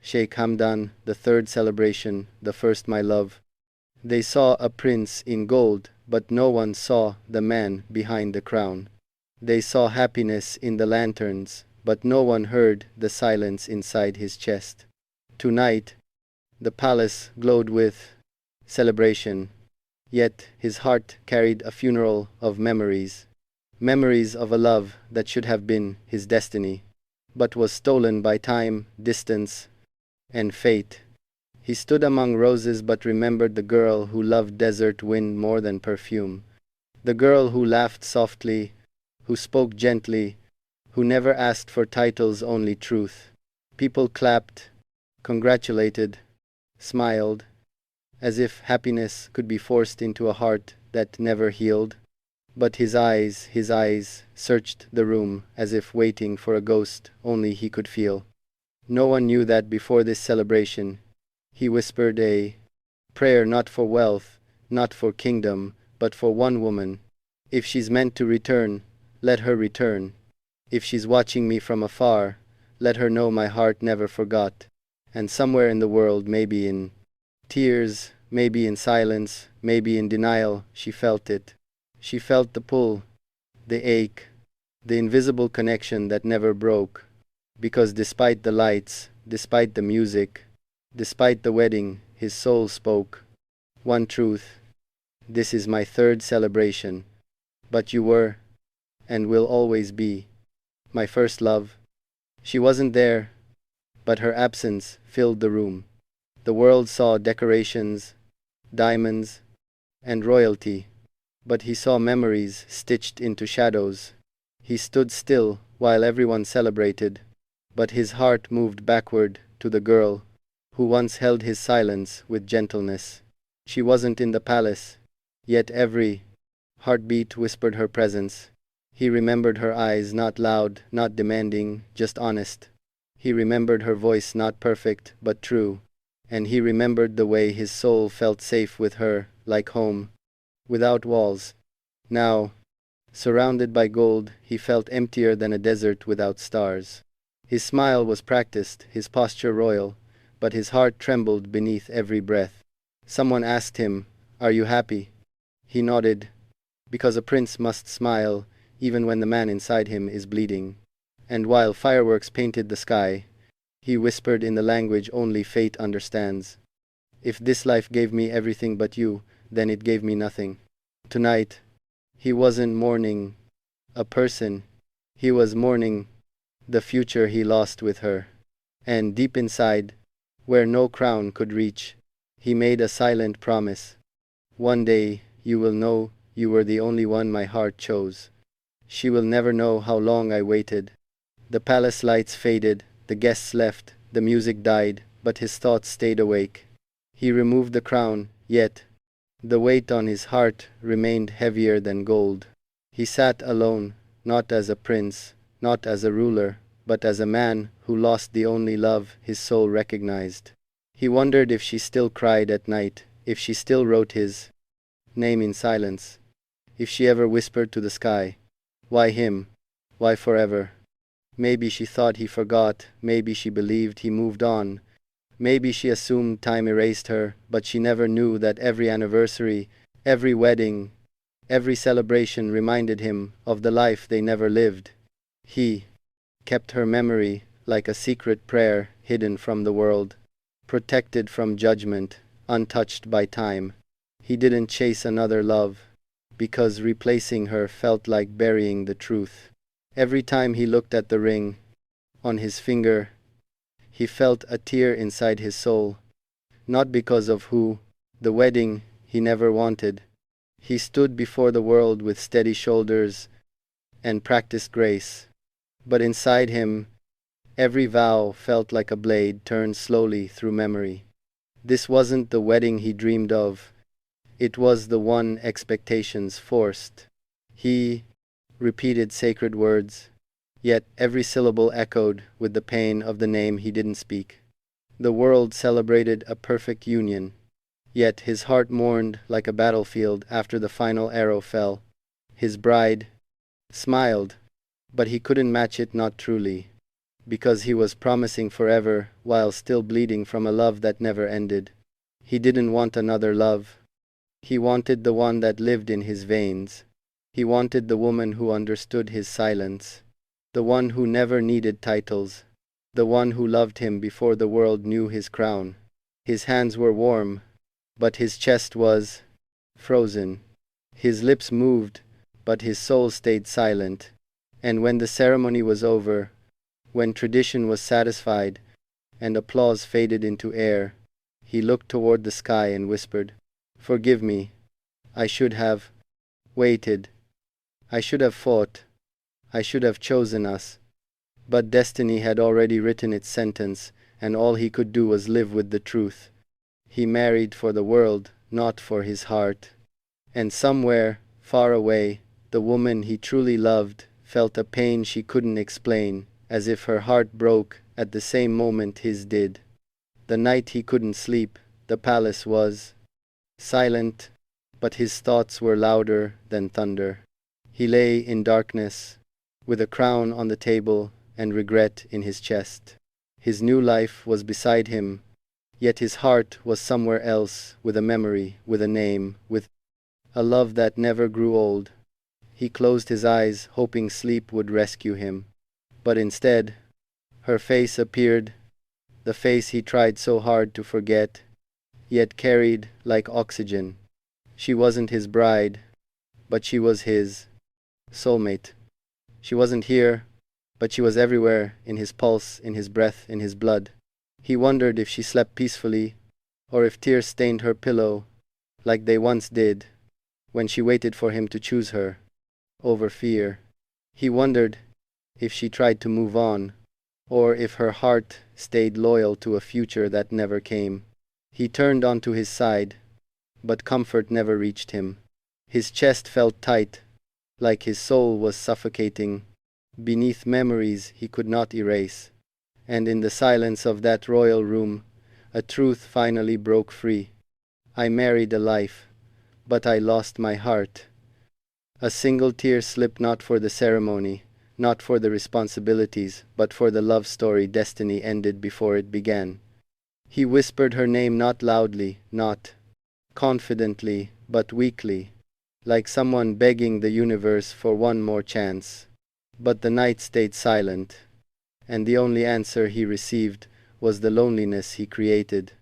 Sheikh Hamdan, the third celebration, the first my love. They saw a prince in gold, but no one saw the man behind the crown. They saw happiness in the lanterns, but no one heard the silence inside his chest. Tonight, the palace glowed with celebration, yet his heart carried a funeral of memories. Memories of a love that should have been his destiny, but was stolen by time, distance, and fate. He stood among roses but remembered the girl who loved desert wind more than perfume. The girl who laughed softly, who spoke gently, who never asked for titles, only truth. People clapped, congratulated, smiled, as if happiness could be forced into a heart that never healed. But his eyes searched the room as if waiting for a ghost only he could feel. No one knew that before this celebration, he whispered a prayer, not for wealth, not for kingdom, but for one woman. If she's meant to return, let her return. If she's watching me from afar, let her know my heart never forgot. And somewhere in the world, maybe in tears, maybe in silence, maybe in denial, she felt it. She felt the pull, the ache, the invisible connection that never broke. Because despite the lights, despite the music, despite the wedding, his soul spoke one truth: this is my third celebration, but you were, and will always be, my first love. She wasn't there, but her absence filled the room. The world saw decorations, diamonds, and royalty, but he saw memories stitched into shadows. He stood still while everyone celebrated, but his heart moved backward to the girl who once held his silence with gentleness. She wasn't in the palace, yet every heartbeat whispered her presence. He remembered her eyes, not loud, not demanding, just honest. He remembered her voice, not perfect, but true. And he remembered the way his soul felt safe with her, like home, without walls. Now, surrounded by gold, he felt emptier than a desert without stars. His smile was practiced, his posture royal, but his heart trembled beneath every breath. Someone asked him, "Are you happy?" He nodded, because a prince must smile even when the man inside him is bleeding. And while fireworks painted the sky, he whispered in the language only fate understands, "If this life gave me everything but you, then it gave me nothing." Tonight, he wasn't mourning a person, he was mourning the future he lost with her. And deep inside, where no crown could reach, he made a silent promise: one day you will know you were the only one my heart chose. She will never know how long I waited. The palace lights faded, the guests left, the music died, but his thoughts stayed awake. He removed the crown, yet the weight on his heart remained heavier than gold. He sat alone, not as a prince, not as a ruler, but as a man who lost the only love his soul recognized. He wondered if she still cried at night, if she still wrote his name in silence, if she ever whispered to the sky, "Why him? Why forever?" Maybe she thought he forgot, maybe she believed he moved on, maybe she assumed time erased her, but she never knew that every anniversary, every wedding, every celebration reminded him of the life they never lived. He kept her memory like a secret prayer hidden from the world, protected from judgment, untouched by time. He didn't chase another love, because replacing her felt like burying the truth. Every time he looked at the ring on his finger, he felt a tear inside his soul, not because of the wedding he never wanted. He stood before the world with steady shoulders and practiced grace, but inside him, every vow felt like a blade turned slowly through memory. This wasn't the wedding he dreamed of, it was the one expectations forced. He repeated sacred words, yet every syllable echoed with the pain of the name he didn't speak. The world celebrated a perfect union, yet his heart mourned like a battlefield after the final arrow fell. His bride smiled, but he couldn't match it, not truly. because he was promising forever while still bleeding from a love that never ended. He didn't want another love. He wanted the one that lived in his veins. He wanted the woman who understood his silence, the one who never needed titles, the one who loved him before the world knew his crown. His hands were warm, but his chest was frozen. His lips moved, but his soul stayed silent. And when the ceremony was over, when tradition was satisfied, and applause faded into air, he looked toward the sky and whispered, "Forgive me. I should have waited. I should have fought. I should have chosen us." But destiny had already written its sentence, and all he could do was live with the truth. He married for the world, not for his heart. And somewhere, far away, the woman he truly loved felt a pain she couldn't explain, as if her heart broke at the same moment his did. The night he couldn't sleep, the palace was silent, but his thoughts were louder than thunder. He lay in darkness, with a crown on the table and regret in his chest. His new life was beside him, yet his heart was somewhere else, with a memory, with a name, with a love that never grew old. He closed his eyes, hoping sleep would rescue him. But instead, her face appeared, the face he tried so hard to forget, yet carried like oxygen. She wasn't his bride, but she was his soulmate. She wasn't here, but she was everywhere, in his pulse, in his breath, in his blood. He wondered if she slept peacefully, or if tears stained her pillow, like they once did, when she waited for him to choose her over fear. He wondered if she tried to move on, or if her heart stayed loyal to a future that never came. He turned onto his side, but comfort never reached him. His chest felt tight, like his soul was suffocating beneath memories he could not erase. And in the silence of that royal room, a truth finally broke free. I married a life, but I lost my heart. A single tear slipped, not for the ceremony, not for the responsibilities, but for the love story destiny ended before it began. He whispered her name, not loudly, not confidently, but weakly, like someone begging the universe for one more chance. But the night stayed silent, and the only answer he received was the loneliness he created.